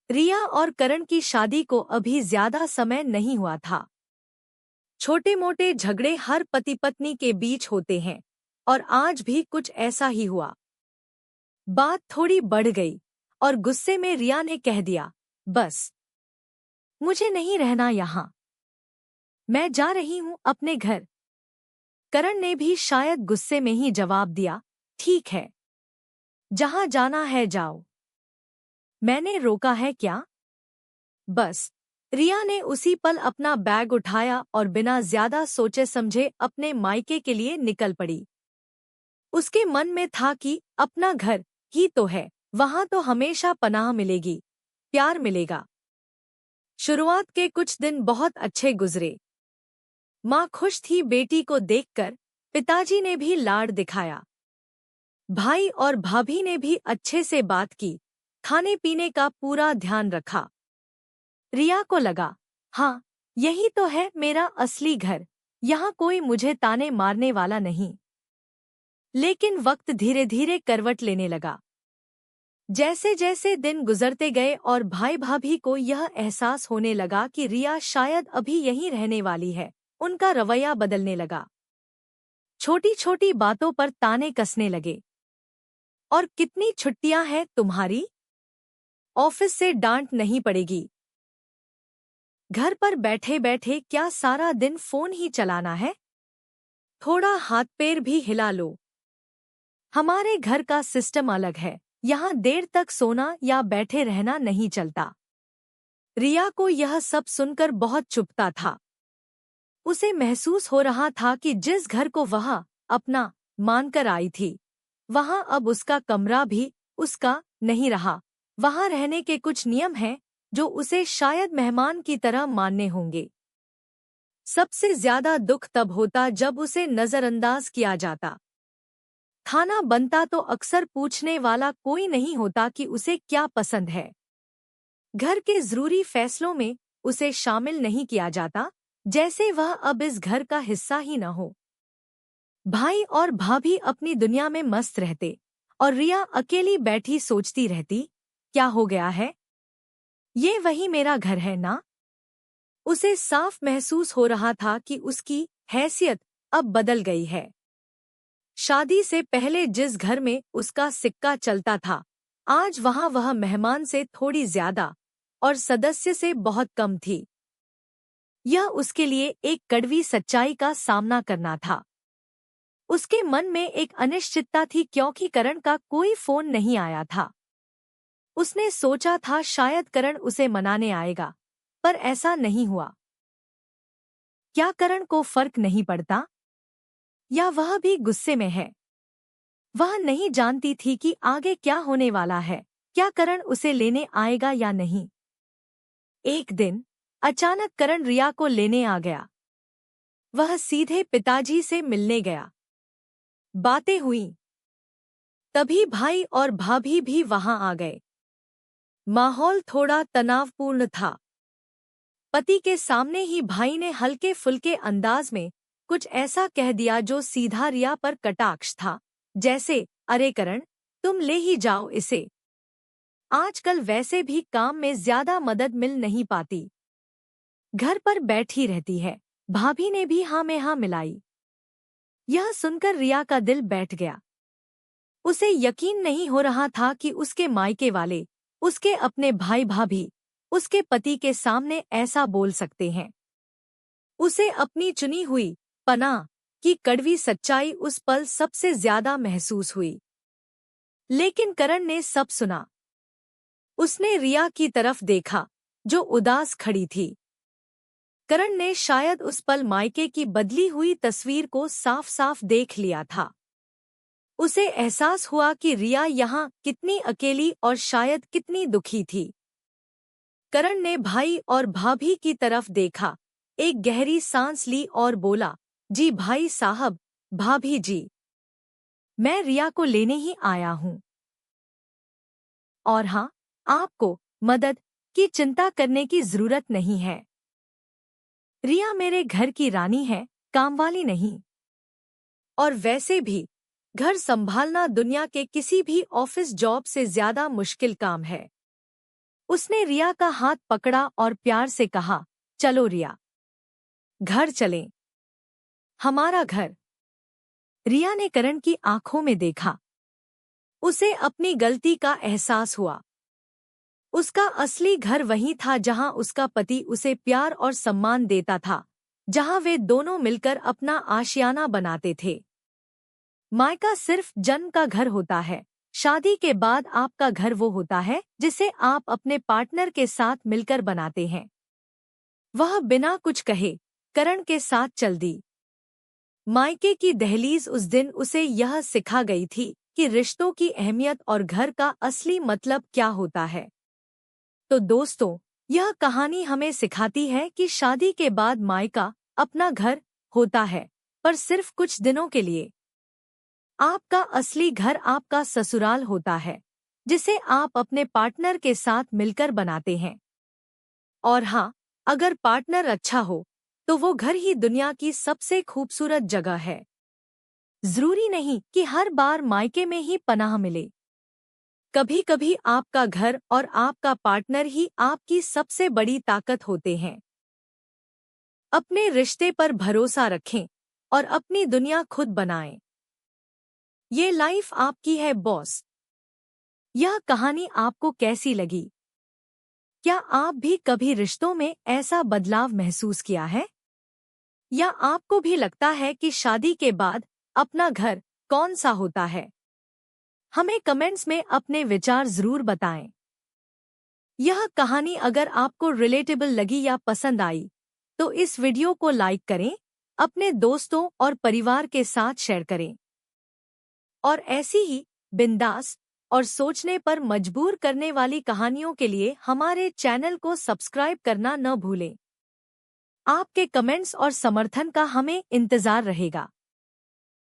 रिया और करण की शादी को अभी ज्यादा समय नहीं हुआ था। छोटे मोटे झगड़े हर पति पत्नी के बीच होते हैं और आज भी कुछ ऐसा ही हुआ। बात थोड़ी बढ़ गई और गुस्से में रिया ने कह दिया, बस मुझे नहीं रहना यहाँ, मैं जा रही हूँ अपने घर। करण ने भी शायद गुस्से में ही जवाब दिया, ठीक है, जहाँ जाना है जाओ, मैंने रोका है क्या। बस रिया ने उसी पल अपना बैग उठाया और बिना ज्यादा सोचे समझे अपने मायके के लिए निकल पड़ी। उसके मन में था कि अपना घर ही तो है, वहां तो हमेशा पनाह मिलेगी, प्यार मिलेगा। शुरुआत के कुछ दिन बहुत अच्छे गुजरे। माँ खुश थी बेटी को देखकर, पिताजी ने भी लाड दिखाया, भाई और भाभी ने भी अच्छे से बात की, खाने पीने का पूरा ध्यान रखा। रिया को लगा, हाँ, यही तो है मेरा असली घर, यहाँ कोई मुझे ताने मारने वाला नहीं। लेकिन वक्त धीरे धीरे करवट लेने लगा। जैसे जैसे दिन गुजरते गए और भाई भाभी को यह एहसास होने लगा कि रिया शायद अभी यहीं रहने वाली है, उनका रवैया बदलने लगा। छोटी छोटी बातों पर ताने कसने लगे। और कितनी छुट्टियां हैं तुम्हारी? ऑफिस से डांट नहीं पड़ेगी। घर पर बैठे बैठे क्या सारा दिन फोन ही चलाना है? थोड़ा हाथ पैर भी हिला लो। हमारे घर का सिस्टम अलग है, यहाँ देर तक सोना या बैठे रहना नहीं चलता। रिया को यह सब सुनकर बहुत चुभता था। उसे महसूस हो रहा था कि जिस घर को वह अपना मानकर आई थी, वहां अब उसका कमरा भी उसका नहीं रहा। वहां रहने के कुछ नियम हैं जो उसे शायद मेहमान की तरह मानने होंगे। सबसे ज्यादा दुख तब होता जब उसे नजरअंदाज किया जाता। खाना बनता तो अक्सर पूछने वाला कोई नहीं होता कि उसे क्या पसंद है। घर के जरूरी फैसलों में उसे शामिल नहीं किया जाता, जैसे वह अब इस घर का हिस्सा ही न हो। भाई और भाभी अपनी दुनिया में मस्त रहते और रिया अकेली बैठी सोचती रहती, क्या हो गया है? ये वही मेरा घर है ना? उसे साफ महसूस हो रहा था कि उसकी हैसियत अब बदल गई है। शादी से पहले जिस घर में उसका सिक्का चलता था, आज वहां वह मेहमान से थोड़ी ज्यादा और सदस्य से बहुत कम थी। यह उसके लिए एक कड़वी सच्चाई का सामना करना था। उसके मन में एक अनिश्चितता थी क्योंकि करण का कोई फोन नहीं आया था। उसने सोचा था शायद करण उसे मनाने आएगा, पर ऐसा नहीं हुआ। क्या करण को फर्क नहीं पड़ता? या वह भी गुस्से में है? वह नहीं जानती थी कि आगे क्या होने वाला है, क्या करण उसे लेने आएगा या नहीं। एक दिन अचानक करण रिया को लेने आ गया। वह सीधे पिताजी से मिलने गया। बातें हुईं। तभी भाई और भाभी भी वहां आ गए। माहौल थोड़ा तनावपूर्ण था। पति के सामने ही भाई ने हल्के फुल्के अंदाज में कुछ ऐसा कह दिया जो सीधा रिया पर कटाक्ष था, जैसे, अरे करण, तुम ले ही जाओ इसे। आजकल वैसे भी काम में ज्यादा मदद मिल नहीं पाती, घर पर बैठी रहती है। भाभी ने भी हाँ में हाँ मिलाई। यह सुनकर रिया का दिल बैठ गया। उसे यकीन नहीं हो रहा था कि उसके मायके वाले, उसके अपने भाई भाभी, उसके पति के सामने ऐसा बोल सकते हैं। उसे अपनी चुनी हुई पनाह की कड़वी सच्चाई उस पल सबसे ज्यादा महसूस हुई। लेकिन करण ने सब सुना। उसने रिया की तरफ देखा, जो उदास खड़ी थी। करण ने शायद उस पल मायके की बदली हुई तस्वीर को साफ साफ देख लिया था। उसे एहसास हुआ कि रिया यहाँ कितनी अकेली और शायद कितनी दुखी थी। करण ने भाई और भाभी की तरफ देखा, एक गहरी सांस ली और बोला, जी भाई साहब, भाभी जी, मैं रिया को लेने ही आया हूँ। और हाँ, आपको मदद की चिंता करने की जरूरत नहीं है। रिया मेरे घर की रानी है, कामवाली नहीं। और वैसे भी घर संभालना दुनिया के किसी भी ऑफिस जॉब से ज्यादा मुश्किल काम है। उसने रिया का हाथ पकड़ा और प्यार से कहा, चलो रिया, घर चलें। हमारा घर। रिया ने करण की आंखों में देखा। उसे अपनी गलती का एहसास हुआ। उसका असली घर वहीं था जहां उसका पति उसे प्यार और सम्मान देता था, जहां वे दोनों मिलकर अपना आशियाना बनाते थे। मायका सिर्फ जन्म का घर होता है। शादी के बाद आपका घर वो होता है जिसे आप अपने पार्टनर के साथ मिलकर बनाते हैं। वह बिना कुछ कहे करण के साथ चल दी। मायके की दहलीज उस दिन उसे यह सिखा गई थी कि रिश्तों की अहमियत और घर का असली मतलब क्या होता है। तो दोस्तों, यह कहानी हमें सिखाती है कि शादी के बाद मायका अपना घर होता है, पर सिर्फ कुछ दिनों के लिए। आपका असली घर आपका ससुराल होता है, जिसे आप अपने पार्टनर के साथ मिलकर बनाते हैं। और हाँ, अगर पार्टनर अच्छा हो, तो वो घर ही दुनिया की सबसे खूबसूरत जगह है। जरूरी नहीं कि हर बार मायके में ही पनाह मिले। कभी कभी आपका घर और आपका पार्टनर ही आपकी सबसे बड़ी ताकत होते हैं। अपने रिश्ते पर भरोसा रखें और अपनी दुनिया खुद बनाएं। ये लाइफ आपकी है बॉस। यह कहानी आपको कैसी लगी? क्या आप भी कभी रिश्तों में ऐसा बदलाव महसूस किया है? या आपको भी लगता है कि शादी के बाद अपना घर कौन सा होता है? हमें कमेंट्स में अपने विचार जरूर बताएं। यह कहानी अगर आपको रिलेटेबल लगी या पसंद आई, तो इस वीडियो को लाइक करें, अपने दोस्तों और परिवार के साथ शेयर करें। और ऐसी ही बिंदास और सोचने पर मजबूर करने वाली कहानियों के लिए हमारे चैनल को सब्सक्राइब करना न भूलें। आपके कमेंट्स और समर्थन का हमें इंतजार रहेगा।